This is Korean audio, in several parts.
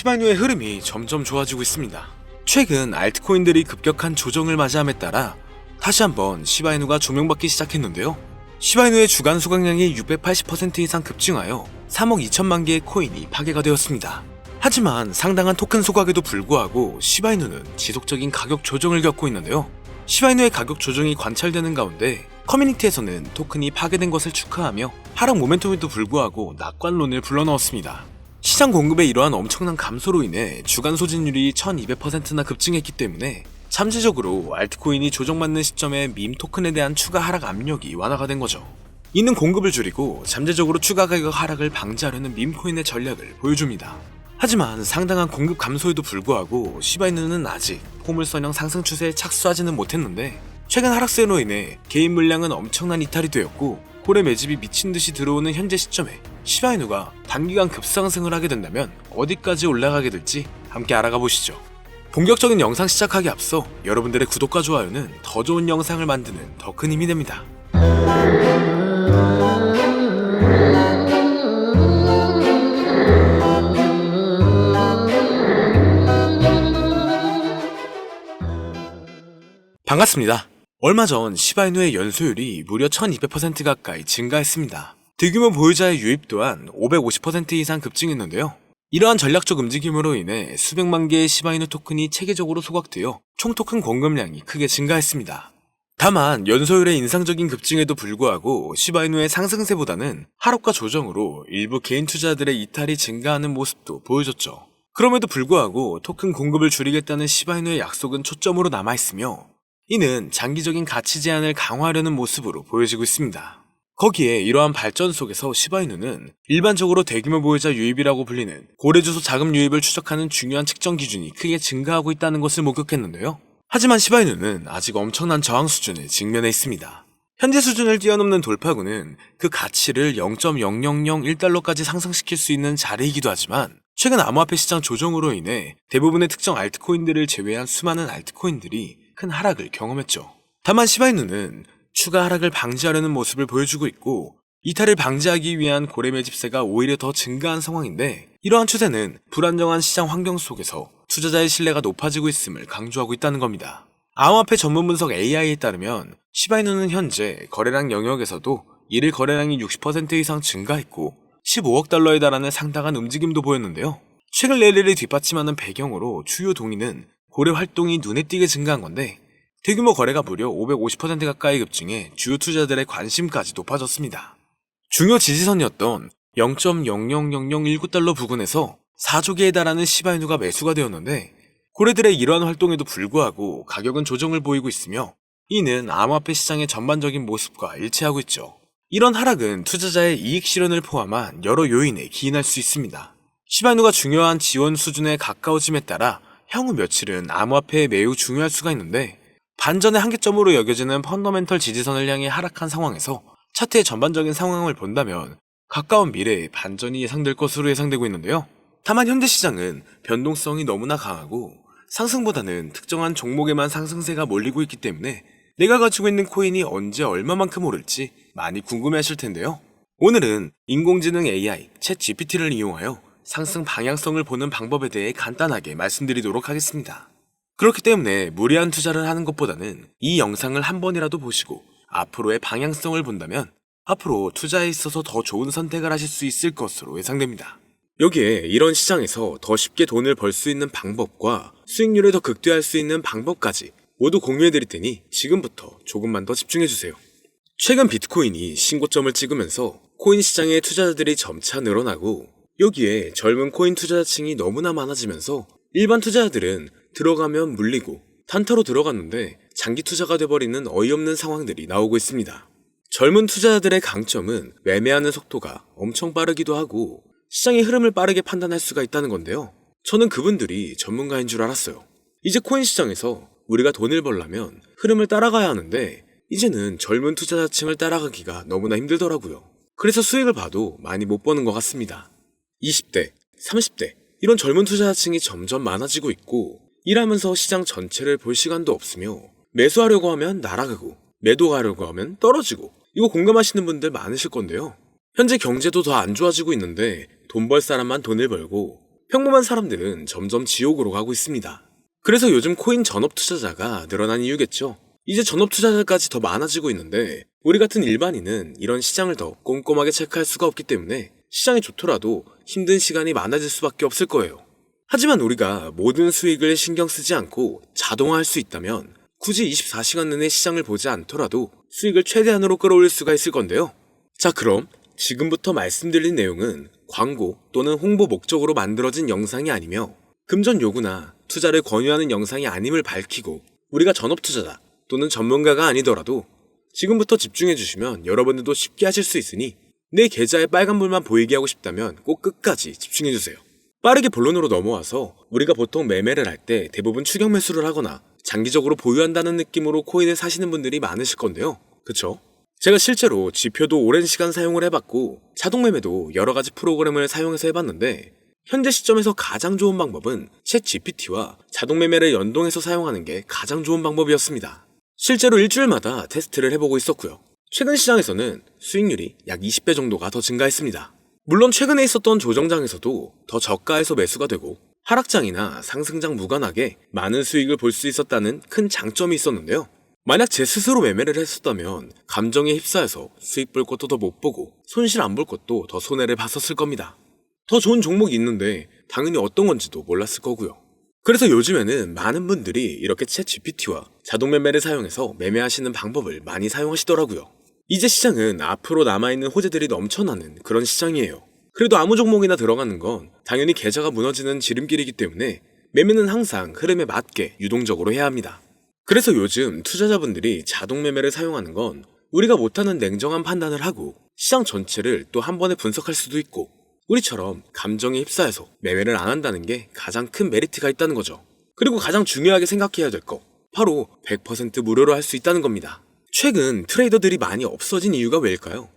시바이누의 흐름이 점점 좋아지고 있습니다. 최근 알트코인들이 급격한 조정을 맞이함에 따라 다시 한번 시바이누가 조명받기 시작했는데요. 시바이누의 주간 수강량이 680% 이상 급증하여 3억 2천만 개의 코인이 파괴가 되었습니다. 하지만 상당한 토큰 소각에도 불구하고 시바이누는 지속적인 가격 조정을 겪고 있는데요. 시바이누의 가격 조정이 관찰되는 가운데 커뮤니티에서는 토큰이 파괴된 것을 축하하며 하락 모멘텀에도 불구하고 낙관론을 불러넣었습니다. 시장 공급의 이러한 엄청난 감소로 인해 주간 소진율이 1200%나 급증했기 때문에 잠재적으로 알트코인이 조정받는 시점에 밈 토큰에 대한 추가 하락 압력이 완화가 된 거죠. 이는 공급을 줄이고 잠재적으로 추가 가격 하락을 방지하려는 밈코인의 전략을 보여줍니다. 하지만 상당한 공급 감소에도 불구하고 시바이누는 아직 포물선형 상승 추세에 착수하지는 못했는데 최근 하락세로 인해 개인 물량은 엄청난 이탈이 되었고 고래 매집이 미친듯이 들어오는 현재 시점에 시바이누가 단기간 급상승을 하게 된다면 어디까지 올라가게 될지 함께 알아가 보시죠. 본격적인 영상 시작하기 앞서 여러분들의 구독과 좋아요는 더 좋은 영상을 만드는 더 큰 힘이 됩니다. 반갑습니다. 얼마 전 시바이누의 연소율이 무려 1200% 가까이 증가했습니다. 대규모 보유자의 유입 또한 550% 이상 급증했는데요. 이러한 전략적 움직임으로 인해 수백만 개의 시바이누 토큰이 체계적으로 소각되어 총 토큰 공급량이 크게 증가했습니다. 다만 연소율의 인상적인 급증에도 불구하고 시바이누의 상승세보다는 하락과 조정으로 일부 개인 투자자들의 이탈이 증가하는 모습도 보여줬죠. 그럼에도 불구하고 토큰 공급을 줄이겠다는 시바이누의 약속은 초점으로 남아있으며 이는 장기적인 가치 제한을 강화하려는 모습으로 보여지고 있습니다. 거기에 이러한 발전 속에서 시바이누는 일반적으로 대규모 보유자 유입이라고 불리는 고래주소 자금 유입을 추적하는 중요한 측정 기준이 크게 증가하고 있다는 것을 목격했는데요. 하지만 시바이누는 아직 엄청난 저항 수준에 직면해 있습니다. 현재 수준을 뛰어넘는 돌파구는 그 가치를 0.0001달러까지 상승시킬 수 있는 자리이기도 하지만 최근 암호화폐 시장 조정으로 인해 대부분의 특정 알트코인들을 제외한 수많은 알트코인들이 큰 하락을 경험했죠. 다만 시바이누는 추가 하락을 방지하려는 모습을 보여주고 있고 이탈을 방지하기 위한 고래 매집세가 오히려 더 증가한 상황인데 이러한 추세는 불안정한 시장 환경 속에서 투자자의 신뢰가 높아지고 있음을 강조하고 있다는 겁니다. 암호화폐 전문 분석 AI에 따르면 시바이누는 현재 거래량 영역에서도 일일 거래량이 60% 이상 증가했고 15억 달러에 달하는 상당한 움직임도 보였는데요. 최근 랠리를 뒷받침하는 배경으로 주요 동의는 고래 활동이 눈에 띄게 증가한 건데 대규모 거래가 무려 550% 가까이 급증해 주요 투자들의 관심까지 높아졌습니다. 중요 지지선이었던 0.000019달러 부근에서 4조 개에 달하는 시바이누가 매수가 되었는데 고래들의 이러한 활동에도 불구하고 가격은 조정을 보이고 있으며 이는 암호화폐 시장의 전반적인 모습과 일치하고 있죠. 이런 하락은 투자자의 이익 실현을 포함한 여러 요인에 기인할 수 있습니다. 시바이누가 중요한 지원 수준에 가까워짐에 따라 향후 며칠은 암호화폐에 매우 중요할 수가 있는데 반전의 한계점으로 여겨지는 펀더멘털 지지선을 향해 하락한 상황에서 차트의 전반적인 상황을 본다면 가까운 미래에 반전이 예상될 것으로 예상되고 있는데요. 다만 현재 시장은 변동성이 너무나 강하고 상승보다는 특정한 종목에만 상승세가 몰리고 있기 때문에 내가 가지고 있는 코인이 언제 얼마만큼 오를지 많이 궁금해하실 텐데요. 오늘은 인공지능 AI 챗 GPT를 이용하여 상승 방향성을 보는 방법에 대해 간단하게 말씀드리도록 하겠습니다. 그렇기 때문에 무리한 투자를 하는 것보다는 이 영상을 한 번이라도 보시고 앞으로의 방향성을 본다면 앞으로 투자에 있어서 더 좋은 선택을 하실 수 있을 것으로 예상됩니다. 여기에 이런 시장에서 더 쉽게 돈을 벌 수 있는 방법과 수익률을 더 극대화할 수 있는 방법까지 모두 공유해드릴 테니 지금부터 조금만 더 집중해주세요. 최근 비트코인이 신고점을 찍으면서 코인 시장의 투자자들이 점차 늘어나고 여기에 젊은 코인 투자자층이 너무나 많아지면서 일반 투자자들은 들어가면 물리고 단타로 들어갔는데 장기 투자가 돼버리는 어이없는 상황들이 나오고 있습니다. 젊은 투자자들의 강점은 매매하는 속도가 엄청 빠르기도 하고 시장의 흐름을 빠르게 판단할 수가 있다는 건데요. 저는 그분들이 전문가인 줄 알았어요. 이제 코인 시장에서 우리가 돈을 벌려면 흐름을 따라가야 하는데 이제는 젊은 투자자층을 따라가기가 너무나 힘들더라고요. 그래서 수익을 봐도 많이 못 버는 것 같습니다. 20대, 30대 이런 젊은 투자자층이 점점 많아지고 있고 일하면서 시장 전체를 볼 시간도 없으며 매수하려고 하면 날아가고 매도하려고 하면 떨어지고 이거 공감하시는 분들 많으실 건데요. 현재 경제도 더 안 좋아지고 있는데 돈 벌 사람만 돈을 벌고 평범한 사람들은 점점 지옥으로 가고 있습니다. 그래서 요즘 코인 전업 투자자가 늘어난 이유겠죠. 이제 전업 투자자까지 더 많아지고 있는데 우리 같은 일반인은 이런 시장을 더 꼼꼼하게 체크할 수가 없기 때문에 시장이 좋더라도 힘든 시간이 많아질 수밖에 없을 거예요. 하지만 우리가 모든 수익을 신경 쓰지 않고 자동화할 수 있다면 굳이 24시간 내내 시장을 보지 않더라도 수익을 최대한으로 끌어올릴 수가 있을 건데요. 자, 그럼 지금부터 말씀드린 내용은 광고 또는 홍보 목적으로 만들어진 영상이 아니며 금전 요구나 투자를 권유하는 영상이 아님을 밝히고 우리가 전업 투자자 또는 전문가가 아니더라도 지금부터 집중해 주시면 여러분들도 쉽게 하실 수 있으니 내 계좌에 빨간불만 보이게 하고 싶다면 꼭 끝까지 집중해 주세요. 빠르게 본론으로 넘어와서 우리가 보통 매매를 할 때 대부분 추격 매수를 하거나 장기적으로 보유한다는 느낌으로 코인을 사시는 분들이 많으실 건데요. 그쵸? 제가 실제로 지표도 오랜 시간 사용을 해봤고 자동 매매도 여러 가지 프로그램을 사용해서 해봤는데 현재 시점에서 가장 좋은 방법은 챗 GPT와 자동 매매를 연동해서 사용하는 게 가장 좋은 방법이었습니다. 실제로 일주일마다 테스트를 해보고 있었고요. 최근 시장에서는 수익률이 약 20배 정도가 더 증가했습니다. 물론 최근에 있었던 조정장에서도 더 저가에서 매수가 되고 하락장이나 상승장 무관하게 많은 수익을 볼 수 있었다는 큰 장점이 있었는데요. 만약 제 스스로 매매를 했었다면 감정에 휩싸여서 수익 볼 것도 더 못 보고 손실 안 볼 것도 더 손해를 봤었을 겁니다. 더 좋은 종목이 있는데 당연히 어떤 건지도 몰랐을 거고요. 그래서 요즘에는 많은 분들이 이렇게 챗 GPT와 자동 매매를 사용해서 매매하시는 방법을 많이 사용하시더라고요. 이제 시장은 앞으로 남아있는 호재들이 넘쳐나는 그런 시장이에요. 그래도 아무 종목이나 들어가는 건 당연히 계좌가 무너지는 지름길이기 때문에 매매는 항상 흐름에 맞게 유동적으로 해야 합니다. 그래서 요즘 투자자분들이 자동 매매를 사용하는 건 우리가 못하는 냉정한 판단을 하고 시장 전체를 또 한 번에 분석할 수도 있고 우리처럼 감정에 휩싸여서 매매를 안 한다는 게 가장 큰 메리트가 있다는 거죠. 그리고 가장 중요하게 생각해야 될 거 바로 100% 무료로 할 수 있다는 겁니다. 최근 트레이더들이 많이 없어진 이유가 왜일까요?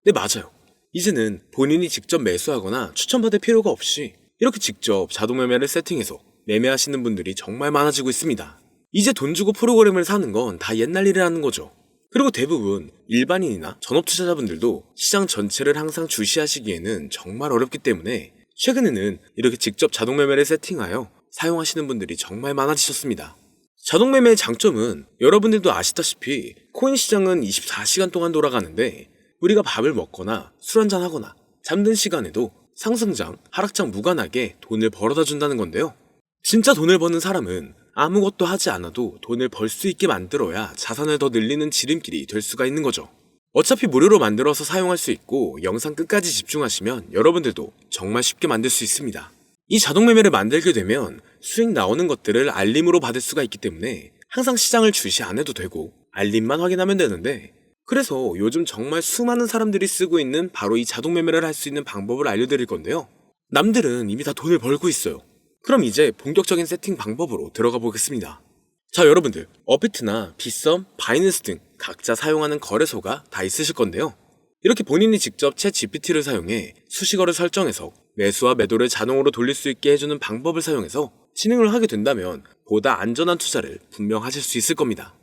네, 맞아요. 이제는 본인이 직접 매수하거나 추천받을 필요가 없이 이렇게 직접 자동 매매를 세팅해서 매매하시는 분들이 정말 많아지고 있습니다. 이제 돈 주고 프로그램을 사는 건 다 옛날 일이라는 거죠. 그리고 대부분 일반인이나 전업 투자자분들도 시장 전체를 항상 주시하시기에는 정말 어렵기 때문에 최근에는 이렇게 직접 자동 매매를 세팅하여 사용하시는 분들이 정말 많아지셨습니다. 자동 매매의 장점은 여러분들도 아시다시피 코인 시장은 24시간 동안 돌아가는데 우리가 밥을 먹거나 술 한잔 하거나 잠든 시간에도 상승장, 하락장 무관하게 돈을 벌어다 준다는 건데요. 진짜 돈을 버는 사람은 아무것도 하지 않아도 돈을 벌 수 있게 만들어야 자산을 더 늘리는 지름길이 될 수가 있는 거죠. 어차피 무료로 만들어서 사용할 수 있고 영상 끝까지 집중하시면 여러분들도 정말 쉽게 만들 수 있습니다. 이 자동 매매를 만들게 되면 수익 나오는 것들을 알림으로 받을 수가 있기 때문에 항상 시장을 주시 안 해도 되고 알림만 확인하면 되는데 그래서 요즘 정말 수많은 사람들이 쓰고 있는 바로 이 자동 매매를 할 수 있는 방법을 알려드릴 건데요. 남들은 이미 다 돈을 벌고 있어요. 그럼 이제 본격적인 세팅 방법으로 들어가 보겠습니다. 자, 여러분들 업비트나 빗썸, 바이낸스 등 각자 사용하는 거래소가 다 있으실 건데요. 이렇게 본인이 직접 챗 GPT를 사용해 수식어를 설정해서 매수와 매도를 자동으로 돌릴 수 있게 해주는 방법을 사용해서 진행을 하게 된다면 보다 안전한 투자를 분명 하실 수 있을 겁니다.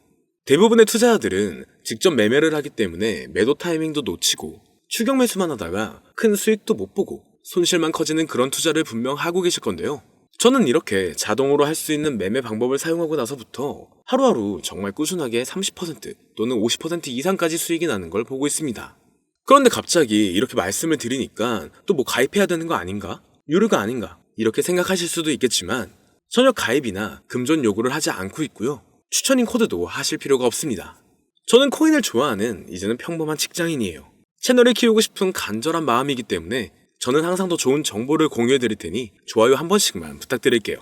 대부분의 투자자들은 직접 매매를 하기 때문에 매도 타이밍도 놓치고 추격 매수만 하다가 큰 수익도 못 보고 손실만 커지는 그런 투자를 분명 하고 계실 건데요. 저는 이렇게 자동으로 할 수 있는 매매 방법을 사용하고 나서부터 하루하루 정말 꾸준하게 30% 또는 50% 이상까지 수익이 나는 걸 보고 있습니다. 그런데 갑자기 이렇게 말씀을 드리니까 또 뭐 가입해야 되는 거 아닌가? 유료가 아닌가? 이렇게 생각하실 수도 있겠지만 전혀 가입이나 금전 요구를 하지 않고 있고요. 추천인 코드도 하실 필요가 없습니다. 저는 코인을 좋아하는 이제는 평범한 직장인이에요. 채널을 키우고 싶은 간절한 마음이기 때문에 저는 항상 더 좋은 정보를 공유해 드릴 테니 좋아요 한 번씩만 부탁드릴게요.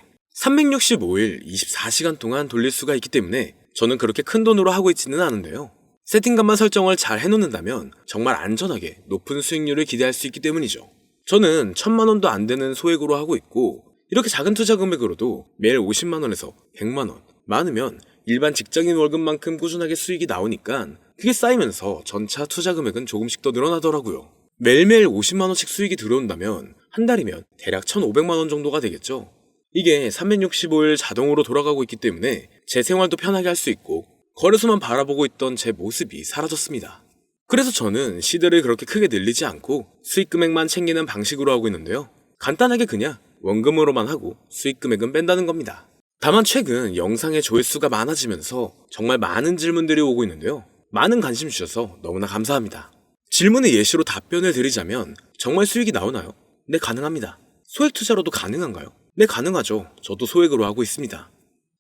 365일 24시간 동안 돌릴 수가 있기 때문에 저는 그렇게 큰 돈으로 하고 있지는 않은데요. 세팅값만 설정을 잘 해놓는다면 정말 안전하게 높은 수익률을 기대할 수 있기 때문이죠. 저는 1000만 원도 안 되는 소액으로 하고 있고 이렇게 작은 투자 금액으로도 매일 50만 원에서 100만 원, 많으면 일반 직장인 월급만큼 꾸준하게 수익이 나오니까 그게 쌓이면서 전차 투자 금액은 조금씩 더 늘어나더라고요. 매일매일 50만원씩 수익이 들어온다면 한 달이면 대략 1,500만원 정도가 되겠죠. 이게 365일 자동으로 돌아가고 있기 때문에 제 생활도 편하게 할 수 있고 거래소만 바라보고 있던 제 모습이 사라졌습니다. 그래서 저는 시드를 그렇게 크게 늘리지 않고 수익 금액만 챙기는 방식으로 하고 있는데요. 간단하게 그냥 원금으로만 하고 수익 금액은 뺀다는 겁니다. 다만 최근 영상의 조회수가 많아지면서 정말 많은 질문들이 오고 있는데요. 많은 관심 주셔서 너무나 감사합니다. 질문의 예시로 답변을 드리자면 정말 수익이 나오나요? 네, 가능합니다. 소액 투자로도 가능한가요? 네, 가능하죠. 저도 소액으로 하고 있습니다.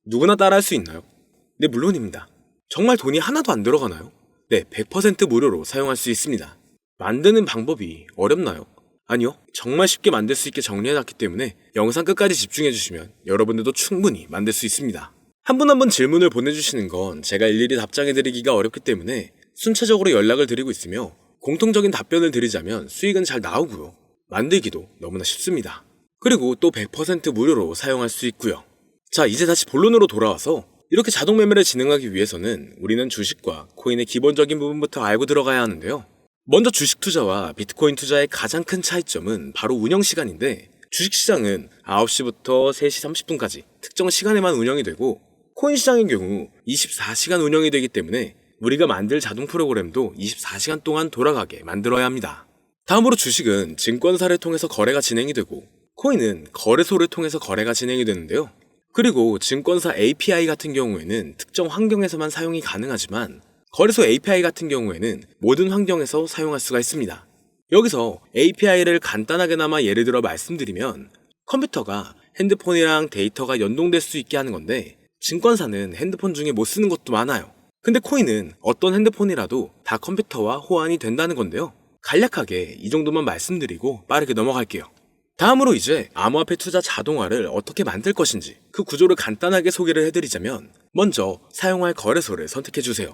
누구나 따라할 수 있나요? 네, 물론입니다. 정말 돈이 하나도 안 들어가나요? 네, 100% 무료로 사용할 수 있습니다. 만드는 방법이 어렵나요? 아니요, 정말 쉽게 만들 수 있게 정리해놨기 때문에 영상 끝까지 집중해주시면 여러분들도 충분히 만들 수 있습니다. 한 분 한 분 질문을 보내주시는 건 제가 일일이 답장해드리기가 어렵기 때문에 순차적으로 연락을 드리고 있으며 공통적인 답변을 드리자면 수익은 잘 나오고요. 만들기도 너무나 쉽습니다. 그리고 또 100% 무료로 사용할 수 있고요. 자, 이제 다시 본론으로 돌아와서 이렇게 자동 매매를 진행하기 위해서는 우리는 주식과 코인의 기본적인 부분부터 알고 들어가야 하는데요. 먼저 주식 투자와 비트코인 투자의 가장 큰 차이점은 바로 운영 시간인데, 주식시장은 9시부터 3시 30분까지 특정 시간에만 운영이 되고, 코인 시장의 경우 24시간 운영이 되기 때문에 우리가 만들 자동 프로그램도 24시간 동안 돌아가게 만들어야 합니다. 다음으로 주식은 증권사를 통해서 거래가 진행이 되고, 코인은 거래소를 통해서 거래가 진행이 되는데요. 그리고 증권사 API 같은 경우에는 특정 환경에서만 사용이 가능하지만, 거래소 API 같은 경우에는 모든 환경에서 사용할 수가 있습니다. 여기서 API를 간단하게나마 예를 들어 말씀드리면, 컴퓨터가 핸드폰이랑 데이터가 연동될 수 있게 하는 건데, 증권사는 핸드폰 중에 못 쓰는 것도 많아요. 근데 코인은 어떤 핸드폰이라도 다 컴퓨터와 호환이 된다는 건데요. 간략하게 이 정도만 말씀드리고 빠르게 넘어갈게요. 다음으로 이제 암호화폐 투자 자동화를 어떻게 만들 것인지 그 구조를 간단하게 소개를 해드리자면, 먼저 사용할 거래소를 선택해주세요.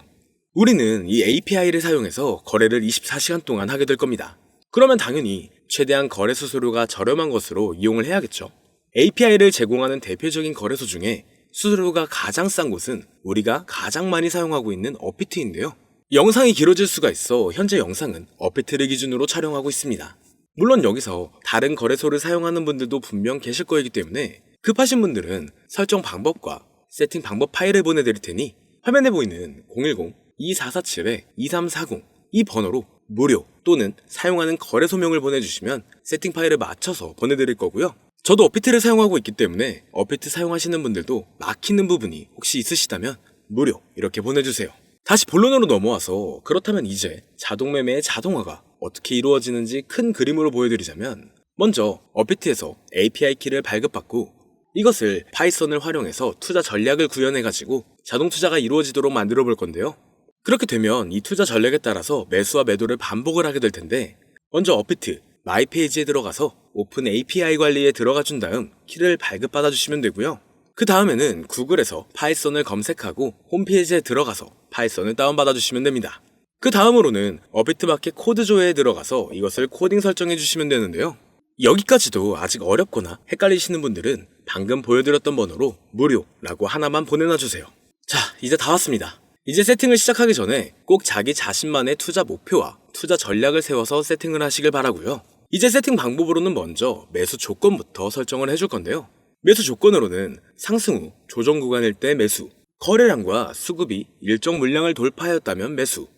우리는 이 API를 사용해서 거래를 24시간 동안 하게 될 겁니다. 그러면 당연히 최대한 거래 수수료가 저렴한 것으로 이용을 해야겠죠. API를 제공하는 대표적인 거래소 중에 수수료가 가장 싼 곳은 우리가 가장 많이 사용하고 있는 업비트인데요. 영상이 길어질 수가 있어 현재 영상은 업비트를 기준으로 촬영하고 있습니다. 물론 여기서 다른 거래소를 사용하는 분들도 분명 계실 거이기 때문에 급하신 분들은 설정 방법과 세팅 방법 파일을 보내드릴 테니 화면에 보이는 010-2447-2340 이 번호로 무료 또는 사용하는 거래소명을 보내주시면 세팅 파일을 맞춰서 보내드릴 거고요. 저도 업비트를 사용하고 있기 때문에 업비트 사용하시는 분들도 막히는 부분이 혹시 있으시다면 무료 이렇게 보내주세요. 다시 본론으로 넘어와서 그렇다면 이제 자동매매의 자동화가 어떻게 이루어지는지 큰 그림으로 보여드리자면, 먼저 업비트에서 API 키를 발급받고 이것을 파이썬을 활용해서 투자 전략을 구현해가지고 자동 투자가 이루어지도록 만들어 볼 건데요. 그렇게 되면 이 투자 전략에 따라서 매수와 매도를 반복을 하게 될 텐데, 먼저 업비트 마이 페이지에 들어가서 오픈 API 관리에 들어가 준 다음 키를 발급받아 주시면 되고요. 그 다음에는 구글에서 파이썬을 검색하고 홈페이지에 들어가서 파이썬을 다운받아 주시면 됩니다. 그 다음으로는 업비트 마켓 코드 조회에 들어가서 이것을 코딩 설정해 주시면 되는데요. 여기까지도 아직 어렵거나 헷갈리시는 분들은 방금 보여드렸던 번호로 무료라고 하나만 보내놔 주세요. 자, 이제 다 왔습니다. 이제 세팅을 시작하기 전에 꼭 자기 자신만의 투자 목표와 투자 전략을 세워서 세팅을 하시길 바라고요. 이제 세팅 방법으로는 먼저 매수 조건부터 설정을 해줄 건데요. 매수 조건으로는 상승 후 조정 구간일 때 매수, 거래량과 수급이 일정 물량을 돌파하였다면 매수,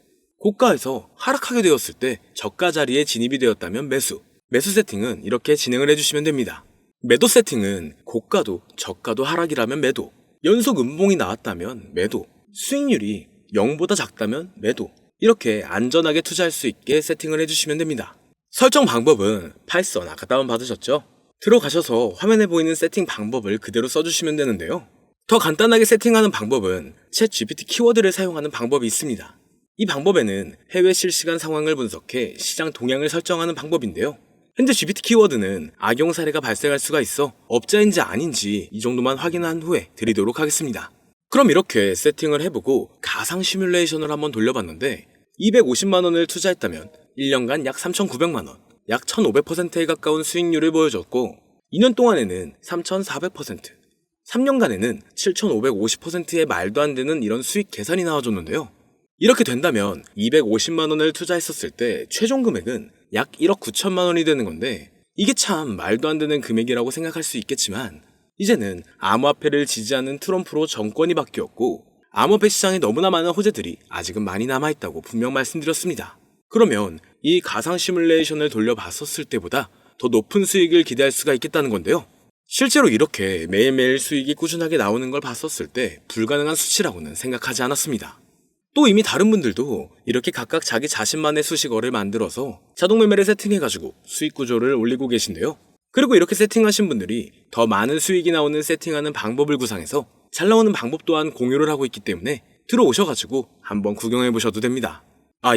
고가에서 하락하게 되었을 때 저가 자리에 진입이 되었다면 매수, 매수 세팅은 이렇게 진행을 해주시면 됩니다. 매도 세팅은 고가도 저가도 하락이라면 매도, 연속 음봉이 나왔다면 매도, 수익률이 0보다 작다면 매도, 이렇게 안전하게 투자할 수 있게 세팅을 해주시면 됩니다. 설정 방법은 파이썬 아까 다운받으셨죠? 들어가셔서 화면에 보이는 세팅 방법을 그대로 써주시면 되는데요. 더 간단하게 세팅하는 방법은 챗 GPT 키워드를 사용하는 방법이 있습니다. 이 방법에는 해외 실시간 상황을 분석해 시장 동향을 설정하는 방법인데요. 현재 GPT 키워드는 악용 사례가 발생할 수가 있어 업자인지 아닌지 이 정도만 확인한 후에 드리도록 하겠습니다. 그럼 이렇게 세팅을 해보고 가상 시뮬레이션을 한번 돌려봤는데 250만원을 투자했다면 1년간 약 3,900만원, 약 1,500%에 가까운 수익률을 보여줬고 2년 동안에는 3,400%, 3년간에는 7,550%의 말도 안 되는 이런 수익 계산이 나와줬는데요. 이렇게 된다면 250만원을 투자했었을 때 최종 금액은 약 1억 9천만원이 되는 건데, 이게 참 말도 안 되는 금액이라고 생각할 수 있겠지만 이제는 암호화폐를 지지하는 트럼프로 정권이 바뀌었고 암호화폐 시장에 너무나 많은 호재들이 아직은 많이 남아있다고 분명 말씀드렸습니다. 그러면 이 가상 시뮬레이션을 돌려봤었을 때보다 더 높은 수익을 기대할 수가 있겠다는 건데요. 실제로 이렇게 매일매일 수익이 꾸준하게 나오는 걸 봤었을 때 불가능한 수치라고는 생각하지 않았습니다. 또 이미 다른 분들도 이렇게 각각 자기 자신만의 수식어를 만들어서 자동 매매를 세팅해가지고 수익 구조를 올리고 계신데요. 그리고 이렇게 세팅하신 분들이 더 많은 수익이 나오는 세팅하는 방법을 구상해서 잘 나오는 방법 또한 공유를 하고 있기 때문에 들어오셔가지고 한번 구경해보셔도 됩니다.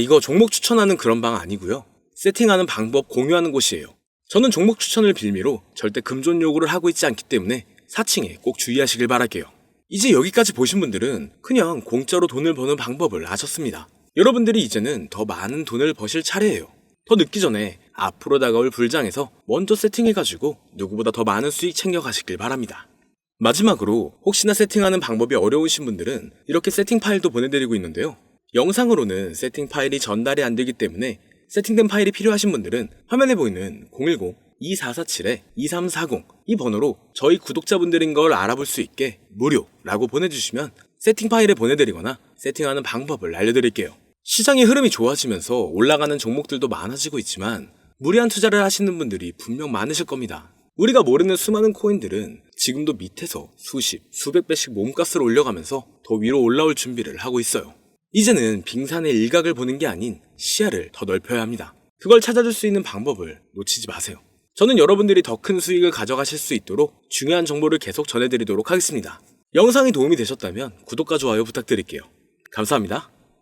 이거 종목 추천하는 그런 방 아니고요. 세팅하는 방법 공유하는 곳이에요. 저는 종목 추천을 빌미로 절대 금전 요구를 하고 있지 않기 때문에 사칭에 꼭 주의하시길 바랄게요. 이제 여기까지 보신 분들은 그냥 공짜로 돈을 버는 방법을 아셨습니다. 여러분들이 이제는 더 많은 돈을 버실 차례예요. 더 늦기 전에 앞으로 다가올 불장에서 먼저 세팅해가지고 누구보다 더 많은 수익 챙겨가시길 바랍니다. 마지막으로 혹시나 세팅하는 방법이 어려우신 분들은 이렇게 세팅 파일도 보내드리고 있는데요. 영상으로는 세팅 파일이 전달이 안 되기 때문에 세팅된 파일이 필요하신 분들은 화면에 보이는 010-2447-2340 이 번호로 저희 구독자분들인 걸 알아볼 수 있게 무료라고 보내주시면 세팅 파일을 보내드리거나 세팅하는 방법을 알려드릴게요. 시장의 흐름이 좋아지면서 올라가는 종목들도 많아지고 있지만 무리한 투자를 하시는 분들이 분명 많으실 겁니다. 우리가 모르는 수많은 코인들은 지금도 밑에서 수십, 수백 배씩 몸값을 올려가면서 더 위로 올라올 준비를 하고 있어요. 이제는 빙산의 일각을 보는 게 아닌 시야를 더 넓혀야 합니다. 그걸 찾아줄 수 있는 방법을 놓치지 마세요. 저는 여러분들이 더 큰 수익을 가져가실 수 있도록 중요한 정보를 계속 전해드리도록 하겠습니다. 영상이 도움이 되셨다면 구독과 좋아요 부탁드릴게요. 감사합니다.